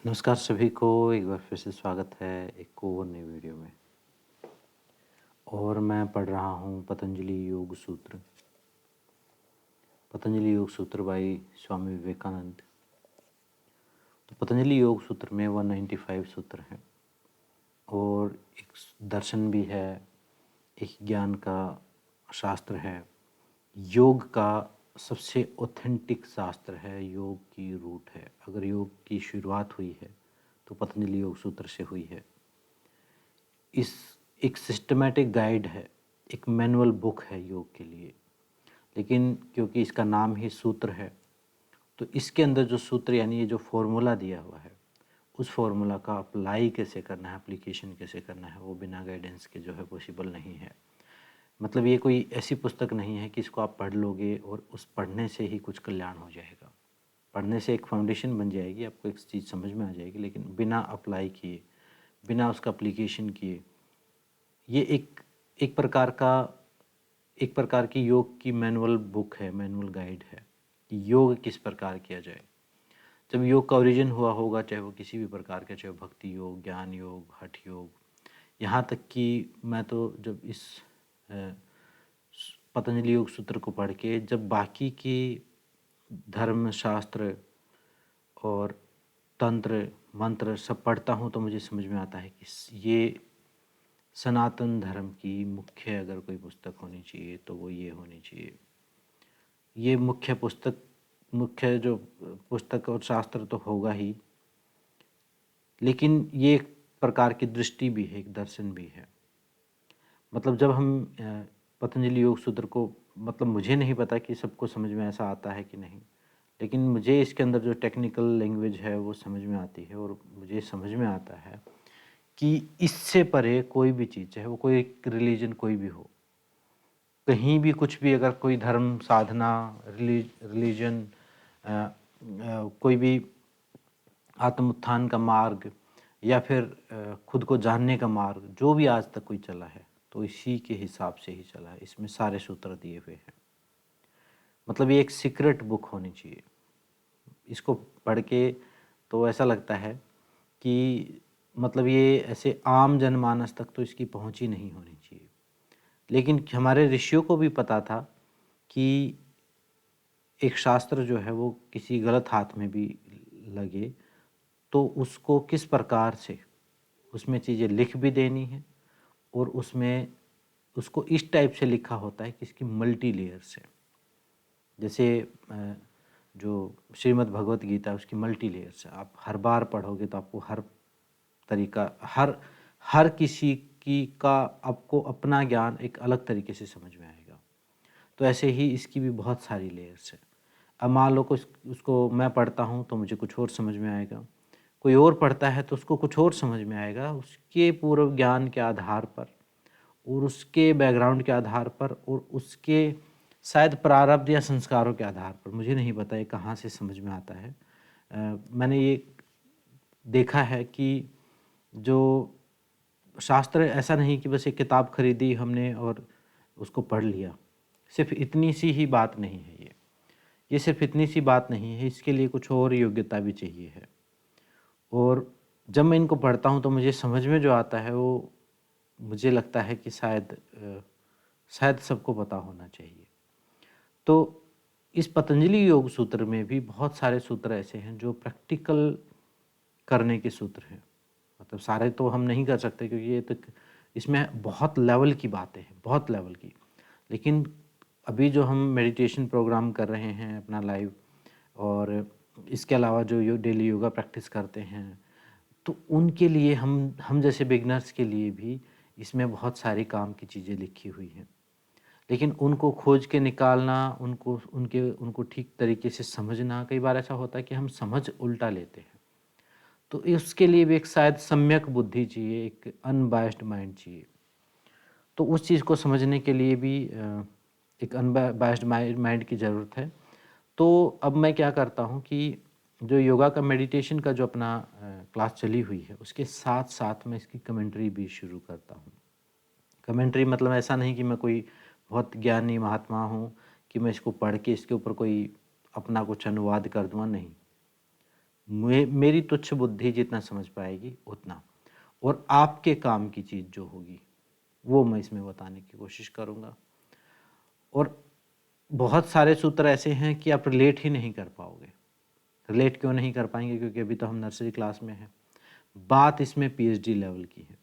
नमस्कार सभी को एक बार फिर से स्वागत है एक और नई वीडियो में। और मैं पढ़ रहा हूँ पतंजलि योग सूत्र। पतंजलि योग सूत्र बाई स्वामी विवेकानंद। तो पतंजलि योग सूत्र में 195 सूत्र हैं और एक दर्शन भी है, एक ज्ञान का शास्त्र है, योग का सबसे ऑथेंटिक शास्त्र है, योग की रूट है। अगर योग की शुरुआत हुई है तो पतंजलि योग सूत्र से हुई है। इस एक सिस्टमैटिक गाइड है, एक मैनुअल बुक है योग के लिए। लेकिन क्योंकि इसका नाम ही सूत्र है तो इसके अंदर जो सूत्र यानी ये जो फॉर्मूला दिया हुआ है उस फॉर्मूला का अप्लाई कैसे करना है, एप्लीकेशन कैसे करना है, वो बिना गाइडेंस के जो है पॉसिबल नहीं है। मतलब ये कोई ऐसी पुस्तक नहीं है कि इसको आप पढ़ लोगे और उस पढ़ने से ही कुछ कल्याण हो जाएगा। पढ़ने से एक फाउंडेशन बन जाएगी, आपको एक चीज़ समझ में आ जाएगी, लेकिन बिना अप्लाई किए, बिना उसका एप्लीकेशन किए ये एक प्रकार का एक प्रकार की योग की मैनुअल बुक है, मैनुअल गाइड है कि योग किस प्रकार किया जाए। जब योग का ओरिजिन हुआ होगा, चाहे वो किसी भी प्रकार का, चाहे भक्ति योग, ज्ञान योग, हठ योग, यहाँ तक कि मैं तो जब इस पतंजलि योग सूत्र को पढ़ के जब बाकी की धर्म शास्त्र और तंत्र मंत्र सब पढ़ता हूँ तो मुझे समझ में आता है कि ये सनातन धर्म की मुख्य अगर कोई पुस्तक होनी चाहिए तो वो ये होनी चाहिए। ये मुख्य जो पुस्तक और शास्त्र तो होगा ही, लेकिन ये एक प्रकार की दृष्टि भी है, एक दर्शन भी है। मतलब जब हम पतंजलि योग सूत्र को, मतलब मुझे नहीं पता कि सबको समझ में ऐसा आता है कि नहीं, लेकिन मुझे इसके अंदर जो टेक्निकल लैंग्वेज है वो समझ में आती है और मुझे समझ में आता है कि इससे परे कोई भी चीज़, चाहे वो कोई रिलीजन कोई भी हो, कहीं भी कुछ भी, अगर कोई धर्म साधना रिलीजन कोई भी आत्म उत्थान का मार्ग या फिर खुद को जानने का मार्ग जो भी आज तक कोई चला है तो इसी के हिसाब से ही चला है। इसमें सारे सूत्र दिए हुए हैं। मतलब ये एक सीक्रेट बुक होनी चाहिए। इसको पढ़ के तो ऐसा लगता है कि मतलब ये ऐसे आम जनमानस तक तो इसकी पहुंच ही नहीं होनी चाहिए। लेकिन हमारे ऋषियों को भी पता था कि एक शास्त्र जो है वो किसी गलत हाथ में भी लगे तो उसको किस प्रकार से उसमें चीज़ें लिख भी देनी है और उसमें उसको इस टाइप से लिखा होता है कि इसकी मल्टी लेयर्स है। जैसे जो श्रीमद् भगवत गीता उसकी मल्टी लेयर्स है। आप हर बार पढ़ोगे तो आपको हर तरीका, हर हर किसी की का आपको अपना ज्ञान एक अलग तरीके से समझ में आएगा। तो ऐसे ही इसकी भी बहुत सारी लेयर्स है। अब मान लो कुछ उसको मैं पढ़ता हूँ तो मुझे कुछ और समझ में आएगा, कोई और पढ़ता है तो उसको कुछ और समझ में आएगा, उसके पूर्व ज्ञान के आधार पर और उसके बैकग्राउंड के आधार पर और उसके शायद प्रारब्ध या संस्कारों के आधार पर। मुझे नहीं पता ये कहाँ से समझ में आता है। मैंने ये देखा है कि जो शास्त्र ऐसा नहीं कि बस एक किताब खरीदी हमने और उसको पढ़ लिया, सिर्फ इतनी सी ही बात नहीं है ये सिर्फ इतनी सी बात नहीं है, इसके लिए कुछ और योग्यता भी चाहिए है। और जब मैं इनको पढ़ता हूँ तो मुझे समझ में जो आता है वो मुझे लगता है कि शायद सबको पता होना चाहिए। तो इस पतंजलि योग सूत्र में भी बहुत सारे सूत्र ऐसे हैं जो प्रैक्टिकल करने के सूत्र हैं। मतलब सारे तो हम नहीं कर सकते क्योंकि ये तो इसमें बहुत लेवल की बातें हैं, बहुत लेवल की। लेकिन अभी जो हम मेडिटेशन प्रोग्राम कर रहे हैं अपना लाइव, और इसके अलावा जो डेली योगा प्रैक्टिस करते हैं, तो उनके लिए हम जैसे बिगनर्स के लिए भी इसमें बहुत सारी काम की चीज़ें लिखी हुई हैं। लेकिन उनको खोज के निकालना, उनको ठीक तरीके से समझना, कई बार ऐसा होता है कि हम समझ उल्टा लेते हैं। तो इसके लिए भी एक शायद सम्यक बुद्धि चाहिए, एक अनबायस्ड माइंड चाहिए। तो उस चीज़ को समझने के लिए भी एक अनबायस्ड माइंड की ज़रूरत है। तो अब मैं क्या करता हूँ कि जो योगा का मेडिटेशन का जो अपना क्लास चली हुई है उसके साथ साथ मैं इसकी कमेंट्री भी शुरू करता हूँ। कमेंट्री मतलब ऐसा नहीं कि मैं कोई बहुत ज्ञानी महात्मा हूँ कि मैं इसको पढ़ के इसके ऊपर कोई अपना कुछ अनुवाद कर दूँगा, नहीं। मेरी तुच्छ बुद्धि जितना समझ पाएगी उतना, और आपके काम की चीज़ जो होगी वो मैं इसमें बताने की कोशिश करूँगा। और बहुत सारे सूत्र ऐसे हैं कि आप रिलेट ही नहीं कर पाओगे। रिलेट क्यों नहीं कर पाएंगे? क्योंकि अभी तो हम नर्सरी क्लास में हैं। बात इसमें पीएचडी लेवल की है,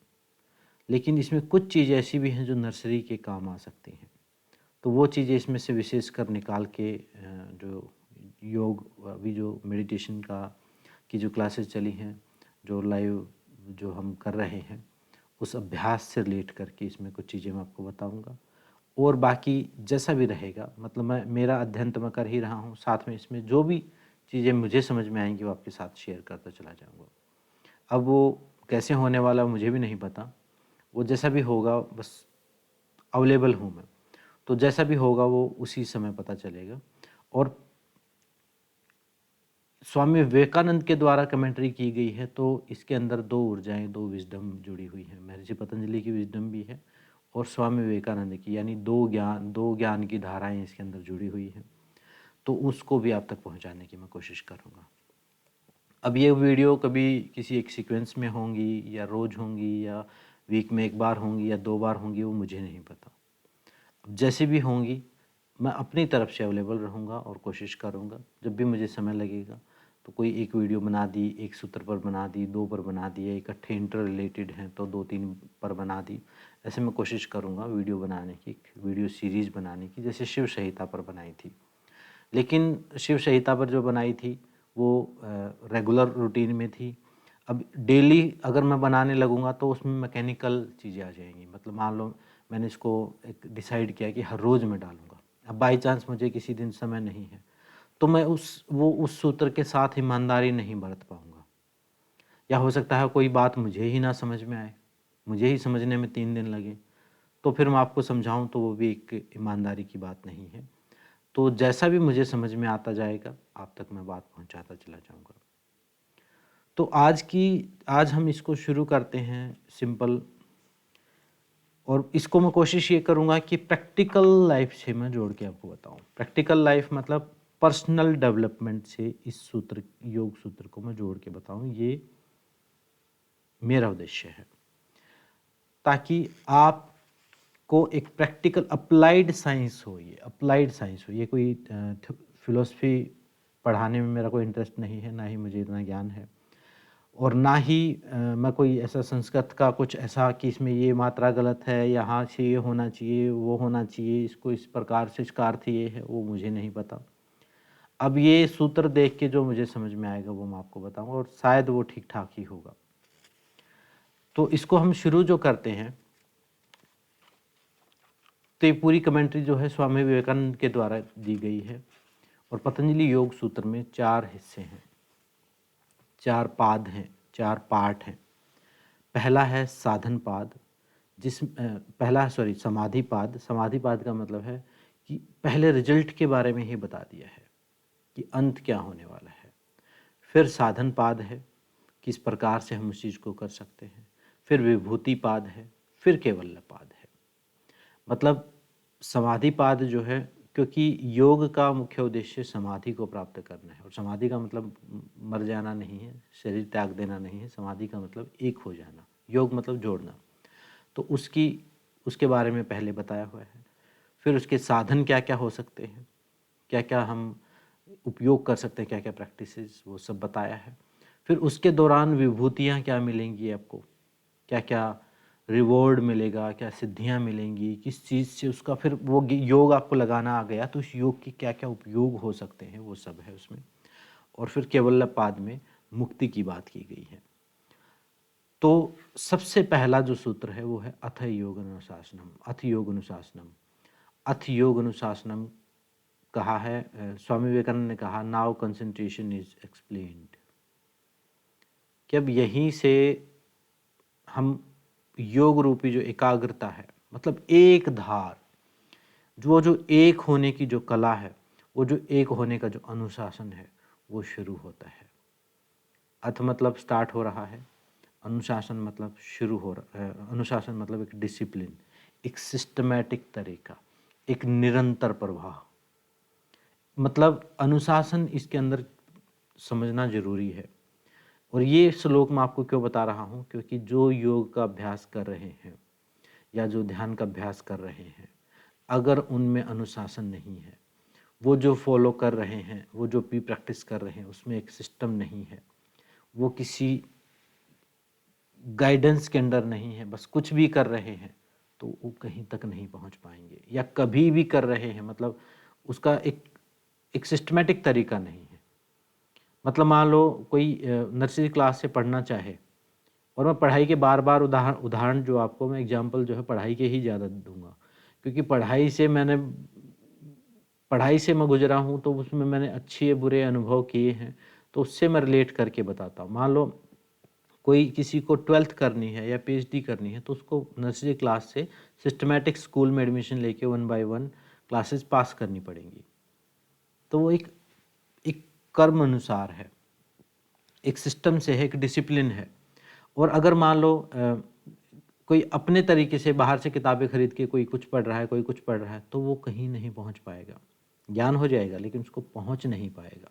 लेकिन इसमें कुछ चीज़ ऐसी भी हैं जो नर्सरी के काम आ सकती हैं। तो वो चीज़ें इसमें से विशेष कर निकाल के जो योग, अभी जो मेडिटेशन का की जो क्लासेस चली हैं, जो लाइव जो हम कर रहे हैं, उस अभ्यास से रिलेट करके इसमें कुछ चीज़ें मैं आपको बताऊंगा। और बाकी जैसा भी रहेगा, मतलब मेरा अध्ययन तो मैं कर ही रहा हूँ, साथ में इसमें जो भी चीज़ें मुझे समझ में आएंगी वो आपके साथ शेयर करता चला जाऊँगा। अब वो कैसे होने वाला मुझे भी नहीं पता, वो जैसा भी होगा बस अवेलेबल हूँ मैं, तो जैसा भी होगा वो उसी समय पता चलेगा। और स्वामी विवेकानंद के द्वारा कमेंट्री की गई है, तो इसके अंदर दो ऊर्जाएं, दो विजडम जुड़ी हुई हैं। महर्षि पतंजलि की विजडम भी है और स्वामी विवेकानंद की, यानी दो ज्ञान की धाराएं इसके अंदर जुड़ी हुई हैं। तो उसको भी आप तक पहुंचाने की मैं कोशिश करूंगा। अब ये वीडियो कभी किसी एक सीक्वेंस में होंगी या रोज़ होंगी या वीक में एक बार होंगी या 2 बार होंगी, वो मुझे नहीं पता। अब जैसे भी होंगी मैं अपनी तरफ से अवेलेबल रहूँगा और कोशिश करूँगा जब भी मुझे समय लगेगा तो कोई एक वीडियो बना दी, एक सूत्र पर बना दी, 2 पर बना दी, या इकट्ठे इंटर रिलेटेड हैं तो 2-3 पर बना दी। ऐसे मैं कोशिश करूँगा वीडियो बनाने की, वीडियो सीरीज़ बनाने की, जैसे शिव संहिता पर बनाई थी। लेकिन शिव संहिता पर जो बनाई थी वो रेगुलर रूटीन में थी। अब डेली अगर मैं बनाने लगूँगा तो उसमें मैकेनिकल चीज़ें आ जाएंगी। मतलब मान लो मैंने इसको एक डिसाइड किया कि हर रोज़ मैं डालूँगा, अब बाई चांस मुझे किसी दिन समय नहीं है तो मैं उस सूत्र के साथ ईमानदारी नहीं बरत पाऊँगा, या हो सकता है कोई बात मुझे ही ना समझ में आए, मुझे ही समझने में 3 दिन लगे, तो फिर मैं आपको समझाऊँ तो वो भी एक ईमानदारी की बात नहीं है। तो जैसा भी मुझे समझ में आता जाएगा आप तक मैं बात पहुंचाता चला जाऊंगा। तो आज हम इसको शुरू करते हैं सिंपल, और इसको मैं कोशिश ये करूंगा कि प्रैक्टिकल लाइफ से मैं जोड़ के आपको बताऊं। प्रैक्टिकल लाइफ मतलब पर्सनल डेवलपमेंट से इस सूत्र, योग सूत्र को मैं जोड़ के बताऊं, ये मेरा उद्देश्य है, ताकि आपको एक प्रैक्टिकल अप्लाइड साइंस हो। ये अप्लाइड साइंस हो, ये कोई फिलोसफी पढ़ाने में मेरा कोई इंटरेस्ट नहीं है, ना ही मुझे इतना ज्ञान है, और ना ही मैं कोई ऐसा संस्कृत का कुछ ऐसा कि इसमें ये मात्रा गलत है, यहाँ से ये होना चाहिए, वो होना चाहिए, इसको इस प्रकार से इसका अर्थ ये है, वो मुझे नहीं पता। अब ये सूत्र देख के जो मुझे समझ में आएगा वो मैं आपको बताऊंगा, और शायद वो ठीक ठाक ही होगा। तो इसको हम शुरू जो करते हैं, तो ये पूरी कमेंट्री जो है स्वामी विवेकानंद के द्वारा दी गई है, और पतंजलि योग सूत्र में 4 हिस्से हैं, 4 पाद हैं, 4 पार्ट हैं। पहला है साधन पाद, समाधि पाद। समाधि पाद का मतलब है कि पहले रिजल्ट के बारे में ही बता दिया है कि अंत क्या होने वाला है। फिर साधन पाद है, किस प्रकार से हम उस चीज़ को कर सकते हैं। फिर विभूति पाद है, फिर कैवल्य पाद है। मतलब समाधि पाद जो है, क्योंकि योग का मुख्य उद्देश्य समाधि को प्राप्त करना है, और समाधि का मतलब मर जाना नहीं है, शरीर त्याग देना नहीं है। समाधि का मतलब एक हो जाना, योग मतलब जोड़ना। तो उसके बारे में पहले बताया हुआ है। फिर उसके साधन क्या क्या हो सकते हैं, क्या क्या हम उपयोग कर सकते हैं, क्या क्या प्रैक्टिसेस, वो सब बताया है। फिर उसके दौरान विभूतियाँ क्या मिलेंगी आपको, क्या क्या रिवॉर्ड मिलेगा, क्या सिद्धियाँ मिलेंगी, किस चीज़ से उसका फिर वो योग आपको लगाना आ गया तो उस योग के क्या क्या उपयोग हो सकते हैं, वो सब है उसमें। और फिर केवल्य पाद में मुक्ति की बात की गई है। तो सबसे पहला जो सूत्र है वो है अथ योग अनुशासनम। अथ योग अनुशासनम, अथ योग अनुशासनम कहा है स्वामी विवेकानंद ने कहा, नाउ कंसंट्रेशन इज एक्सप्लेन्ड, कि अब यहीं से हम योग रूपी जो एकाग्रता है, मतलब एक धार, जो एक होने की जो कला है, वो जो एक होने का जो अनुशासन है, वो शुरू होता है। अथ मतलब स्टार्ट हो रहा है, अनुशासन मतलब शुरू हो रहा है। अनुशासन मतलब एक डिसिप्लिन, एक सिस्टमैटिक तरीका, एक निरंतर प्रवाह। मतलब अनुशासन इसके अंदर समझना जरूरी है और ये श्लोक मैं आपको क्यों बता रहा हूँ, क्योंकि जो योग का अभ्यास कर रहे हैं या जो ध्यान का अभ्यास कर रहे हैं, अगर उनमें अनुशासन नहीं है, वो जो फॉलो कर रहे हैं, वो जो भी प्रैक्टिस कर रहे हैं, उसमें एक सिस्टम नहीं है, वो किसी गाइडेंस के अंडर नहीं है, बस कुछ भी कर रहे हैं, तो वो कहीं तक नहीं पहुंच पाएंगे, या कभी भी कर रहे हैं मतलब उसका एक सिस्टमेटिक तरीका नहीं है। मतलब मान लो कोई नर्सरी क्लास से पढ़ना चाहे, और मैं पढ़ाई के बार बार उदाहरण जो आपको मैं एग्जांपल जो है पढ़ाई के ही ज़्यादा दूंगा, क्योंकि पढ़ाई से मैं गुजरा हूँ, तो उसमें मैंने अच्छे बुरे अनुभव किए हैं, तो उससे मैं रिलेट करके बताता हूँ। मान लो कोई किसी को 12th करनी है या पीएचडी करनी है, तो उसको नर्सरी क्लास से सिस्टमेटिक स्कूल में एडमिशन लेके 1 बाय 1 क्लासेस पास करनी पड़ेंगी। तो वो एक एक कर्म अनुसार है, एक सिस्टम से है, एक डिसिप्लिन है। और अगर मान लो कोई अपने तरीके से बाहर से किताबें खरीद के कोई कुछ पढ़ रहा है, कोई कुछ पढ़ रहा है, तो वो कहीं नहीं पहुंच पाएगा। ज्ञान हो जाएगा लेकिन उसको पहुंच नहीं पाएगा।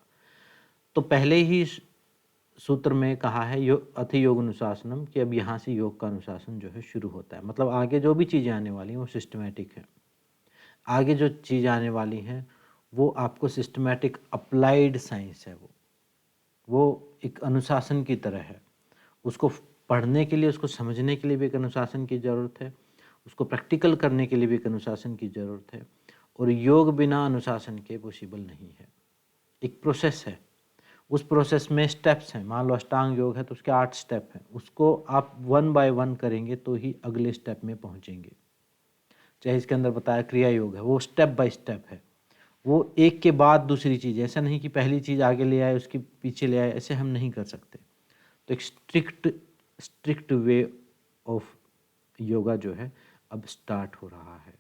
तो पहले ही सूत्र में कहा है अति योग अनुशासनम, कि अब यहाँ से योग का अनुशासन जो है शुरू होता है। मतलब आगे जो भी चीज़ें आने वाली हैं वो सिस्टमेटिक है। आगे जो चीज़ आने वाली हैं वो आपको सिस्टमेटिक अप्लाइड साइंस है। वो एक अनुशासन की तरह है। उसको पढ़ने के लिए, उसको समझने के लिए भी एक अनुशासन की ज़रूरत है, उसको प्रैक्टिकल करने के लिए भी एक अनुशासन की ज़रूरत है। और योग बिना अनुशासन के पॉसिबल नहीं है। एक प्रोसेस है, उस प्रोसेस में स्टेप्स हैं। मान लो अष्टांग योग है तो उसके 8 स्टेप हैं, उसको आप 1 बाय 1 करेंगे तो ही अगले स्टेप में पहुंचेंगे। चाहे इसके अंदर बताया क्रिया योग है, वो स्टेप बाय स्टेप है, वो एक के बाद दूसरी चीज़। ऐसा नहीं कि पहली चीज़ आगे ले आए उसकी पीछे ले आए, ऐसे हम नहीं कर सकते। तो एक स्ट्रिक्ट वे ऑफ योगा जो है अब स्टार्ट हो रहा है।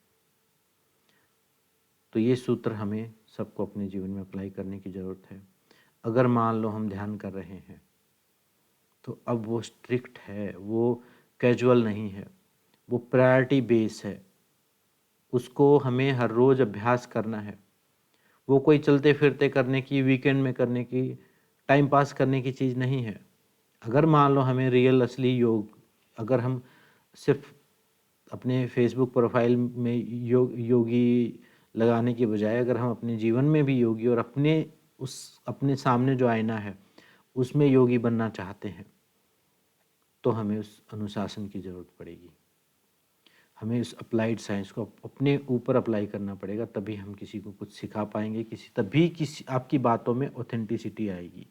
तो ये सूत्र हमें सबको अपने जीवन में अप्लाई करने की ज़रूरत है। अगर मान लो हम ध्यान कर रहे हैं तो अब वो स्ट्रिक्ट है, वो कैजुअल नहीं है, वो प्रायोरिटी बेस है। उसको हमें हर रोज़ अभ्यास करना है। वो कोई चलते फिरते करने की, वीकेंड में करने की, टाइम पास करने की चीज़ नहीं है। अगर मान लो हमें रियल असली योग, अगर हम सिर्फ अपने फेसबुक प्रोफाइल में योगी लगाने के बजाय अगर हम अपने जीवन में भी योगी और अपने सामने जो आईना है उसमें योगी बनना चाहते हैं, तो हमें उस अनुशासन की ज़रूरत पड़ेगी। हमें उस अप्लाइड साइंस को अपने ऊपर अप्लाई करना पड़ेगा, तभी हम किसी को कुछ सिखा पाएंगे, तभी किसी आपकी बातों में ऑथेंटिसिटी आएगी।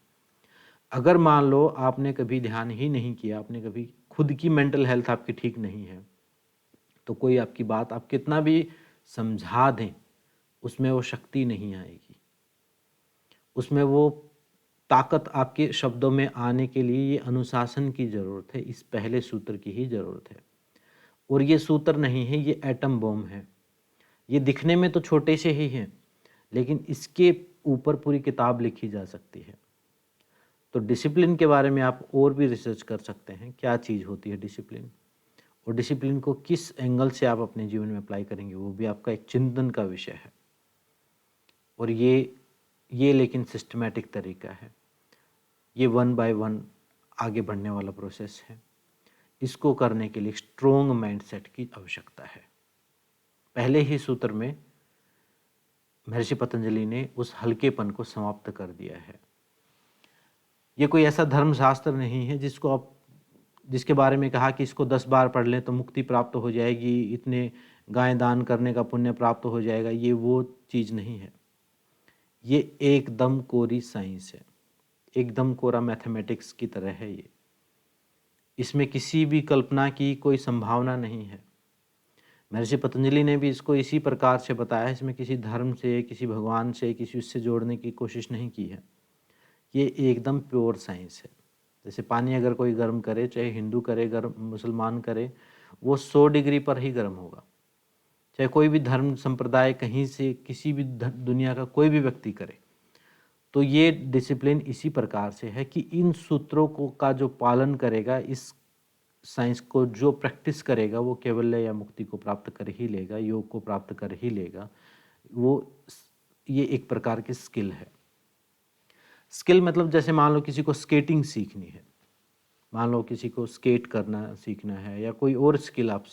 अगर मान लो आपने कभी ध्यान ही नहीं किया, आपने कभी खुद की मेंटल हेल्थ आपकी ठीक नहीं है, तो कोई आपकी बात आप कितना भी समझा दें उसमें वो शक्ति नहीं आएगी, उसमें वो ताकत आपके शब्दों में आने के लिए ये अनुशासन की ज़रूरत है, इस पहले सूत्र की ही ज़रूरत है। और ये सूत्र नहीं है, ये एटम बॉम्ब है। ये दिखने में तो छोटे से ही हैं, लेकिन इसके ऊपर पूरी किताब लिखी जा सकती है। तो डिसिप्लिन के बारे में आप और भी रिसर्च कर सकते हैं, क्या चीज़ होती है डिसिप्लिन, और डिसिप्लिन को किस एंगल से आप अपने जीवन में अप्लाई करेंगे, वो भी आपका एक चिंतन का विषय है। और ये लेकिन सिस्टमेटिक तरीका है, ये 1 बाय 1 आगे बढ़ने वाला प्रोसेस है। इसको करने के लिए स्ट्रोंग माइंडसेट की आवश्यकता है। पहले ही सूत्र में महर्षि पतंजलि ने उस हल्केपन को समाप्त कर दिया है। ये कोई ऐसा धर्मशास्त्र नहीं है जिसके बारे में कहा कि इसको 10 बार पढ़ लें तो मुक्ति प्राप्त हो जाएगी, इतने गाय दान करने का पुण्य प्राप्त हो जाएगा। ये वो चीज़ नहीं है। ये एकदम कोरी साइंस है, एकदम कोरा मैथमेटिक्स की तरह है ये। इसमें किसी भी कल्पना की कोई संभावना नहीं है। महर्षि पतंजलि ने भी इसको इसी प्रकार से बताया है। इसमें किसी धर्म से, किसी भगवान से, किसी उससे जोड़ने की कोशिश नहीं की है। ये एकदम प्योर साइंस है। जैसे पानी अगर कोई गर्म करे, चाहे हिंदू करे, गर्म मुसलमान करे, वो 100 डिग्री पर ही गर्म होगा। चाहे कोई भी धर्म संप्रदाय कहीं से, किसी भी दुनिया का कोई भी व्यक्ति करे। तो ये डिसिप्लिन इसी प्रकार से है कि इन सूत्रों को का जो पालन करेगा, इस साइंस को जो प्रैक्टिस करेगा, वो कैवल्य या मुक्ति को प्राप्त कर ही लेगा, योग को प्राप्त कर ही लेगा। ये एक प्रकार की स्किल है। स्किल मतलब जैसे मान लो किसी को स्केटिंग सीखनी है, मान लो किसी को स्केट करना सीखना है या कोई और स्किल आप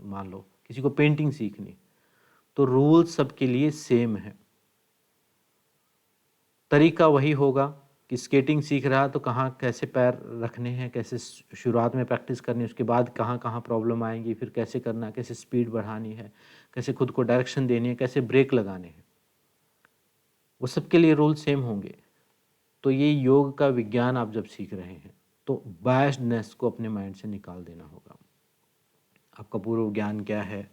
मान लो किसी को पेंटिंग सीखनी, तो रूल सबके लिए सेम है। तरीका वही होगा कि स्केटिंग सीख रहा तो कहाँ कैसे पैर रखने हैं, कैसे शुरुआत में प्रैक्टिस करनी है, उसके बाद कहाँ कहाँ प्रॉब्लम आएंगी, फिर कैसे करना है, कैसे स्पीड बढ़ानी है, कैसे खुद को डायरेक्शन देनी है, कैसे ब्रेक लगाने हैं, वो सबके लिए रूल सेम होंगे। तो ये योग का विज्ञान आप जब सीख रहे हैं तो बायस्डनेस को अपने माइंड से निकाल देना होगा। आपका पूर्व ज्ञान क्या है,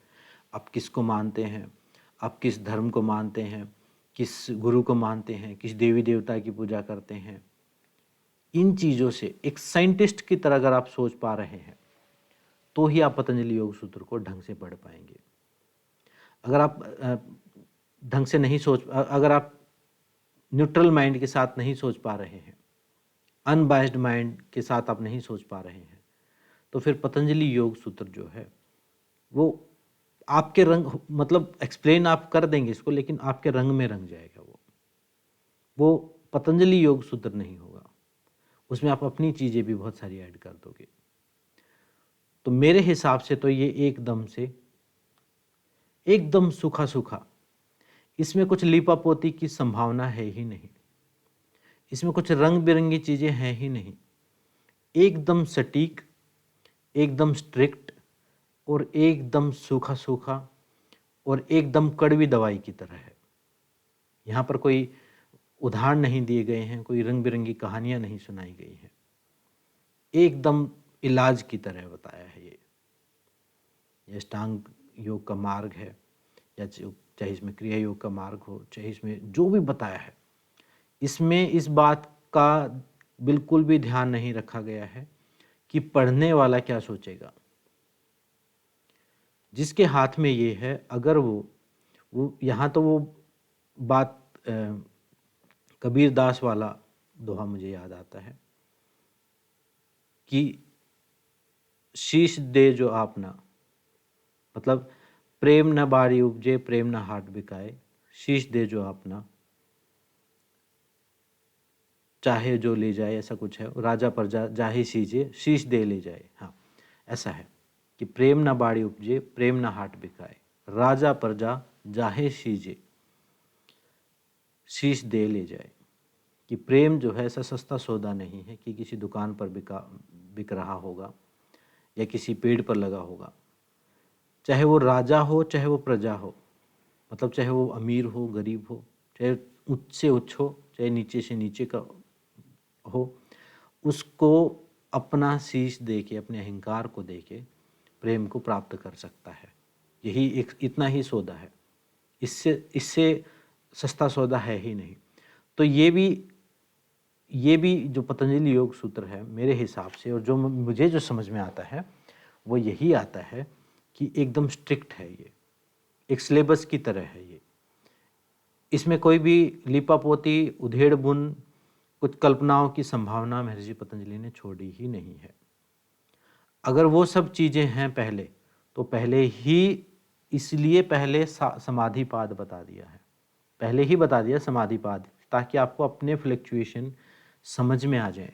आप किसको मानते हैं, आप किस धर्म को मानते हैं, किस गुरु को मानते हैं, किस देवी देवता की पूजा करते हैं, इन चीज़ों से एक साइंटिस्ट की तरह अगर आप सोच पा रहे हैं तो ही आप पतंजलि योग सूत्र को ढंग से पढ़ पाएंगे। अगर आप ढंग से नहीं अगर आप न्यूट्रल माइंड के साथ नहीं सोच पा रहे हैं, अनबायस्ड माइंड के साथ आप नहीं सोच पा रहे हैं, तो फिर पतंजलि योग सूत्र जो है वो आपके रंग मतलब एक्सप्लेन आप कर देंगे इसको, लेकिन आपके रंग में रंग जाएगा। वो पतंजलि योग सूत्र नहीं होगा, उसमें आप अपनी चीज़ें भी बहुत सारी ऐड कर दोगे। तो मेरे हिसाब से तो ये एकदम सूखा सूखा, इसमें कुछ लीपापोती की संभावना है ही नहीं, इसमें कुछ रंग बिरंगी चीज़ें हैं ही नहीं, एकदम सटीक, एकदम स्ट्रिक्ट और एकदम सूखा सूखा और एकदम कड़वी दवाई की तरह है। यहाँ पर कोई उदाहरण नहीं दिए गए हैं, कोई रंग बिरंगी कहानियाँ नहीं सुनाई गई हैं, एकदम इलाज की तरह बताया है। ये अष्टांग योग का मार्ग है, या चाहे इसमें क्रिया योग का मार्ग हो, चाहे इसमें जो भी बताया है, इसमें इस बात का बिल्कुल भी ध्यान नहीं रखा गया है कि पढ़ने वाला क्या सोचेगा। जिसके हाथ में ये है, अगर वो यहाँ तो वो बात कबीर दास वाला दोहा मुझे याद आता है कि शीश दे जो आपना, मतलब प्रेम न बारी उपजे प्रेम न हाट बिकाए, शीश दे जो आपना चाहे जो ले जाए, ऐसा कुछ है, राजा प्रजा जाहे सीजे शीश दे ले जाए। हाँ, ऐसा है कि प्रेम न बाड़ी उपजे प्रेम न हाट बिकाए, राजा प्रजा जाहे सीजे शीश दे ले जाए। कि प्रेम जो है ऐसा सस्ता सौदा नहीं है कि किसी दुकान पर बिक रहा होगा या किसी पेड़ पर लगा होगा, चाहे वो राजा हो चाहे वो प्रजा हो, मतलब चाहे वो अमीर हो गरीब हो, चाहे उच्च से उच्च हो चाहे नीचे से नीचे का हो, उसको अपना शीश दे के, अपने अहंकार को दे के प्रेम को प्राप्त कर सकता है। यही एक इतना ही सौदा है, इससे सस्ता सौदा है ही नहीं। तो ये भी जो पतंजलि योग सूत्र है मेरे हिसाब से, और जो मुझे जो समझ में आता है वो यही आता है कि एकदम स्ट्रिक्ट है, ये एक सिलेबस की तरह है। ये इसमें कोई भी लीपापोती उधेड़ बुन कुछ कल्पनाओं की संभावना महर्षि पतंजलि ने छोड़ी ही नहीं है। अगर वो सब चीज़ें हैं पहले, तो पहले ही, इसलिए पहले समाधिपाद बता दिया है, पहले ही बता दिया समाधिपाद, ताकि आपको अपने फ्लक्चुएशन समझ में आ जाए।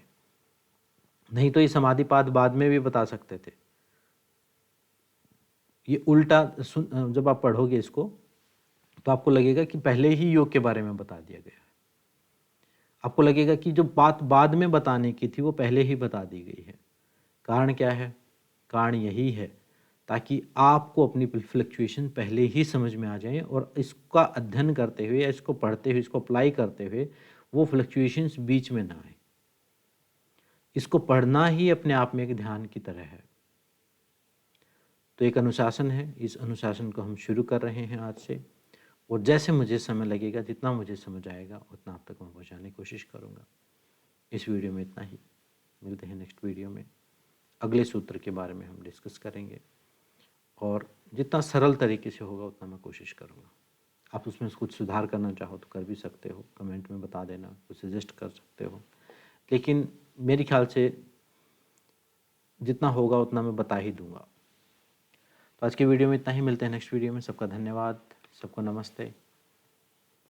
नहीं तो ये समाधिपाद बाद में भी बता सकते थे। ये उल्टा जब आप पढ़ोगे इसको तो आपको लगेगा कि पहले ही योग के बारे में बता दिया गया है। आपको लगेगा कि जो बात बाद में बताने की थी वो पहले ही बता दी गई है। कारण क्या है? कारण यही है ताकि आपको अपनी फ्लक्चुएशन पहले ही समझ में आ जाए और इसका अध्ययन करते हुए या इसको पढ़ते हुए, इसको अप्लाई करते हुए वो फ्लक्चुएशंस बीच में ना आए। इसको पढ़ना ही अपने आप में एक ध्यान की तरह है। तो एक अनुशासन है, इस अनुशासन को हम शुरू कर रहे हैं आज से, और जैसे मुझे समय लगेगा, जितना मुझे समझ आएगा उतना आप तक मैं पहुँचाने की कोशिश करूँगा। इस वीडियो में इतना ही, मिलते हैं नेक्स्ट वीडियो में। अगले सूत्र के बारे में हम डिस्कस करेंगे और जितना सरल तरीके से होगा उतना मैं कोशिश करूँगा। आप उसमें कुछ सुधार करना चाहो तो कर भी सकते हो, कमेंट में बता देना, कुछ सजेस्ट कर सकते हो, लेकिन मेरे ख्याल से जितना होगा उतना मैं बता ही दूँगा। तो आज की वीडियो में इतना ही, मिलते हैं नेक्स्ट वीडियो में। सबका धन्यवाद, सबको नमस्ते।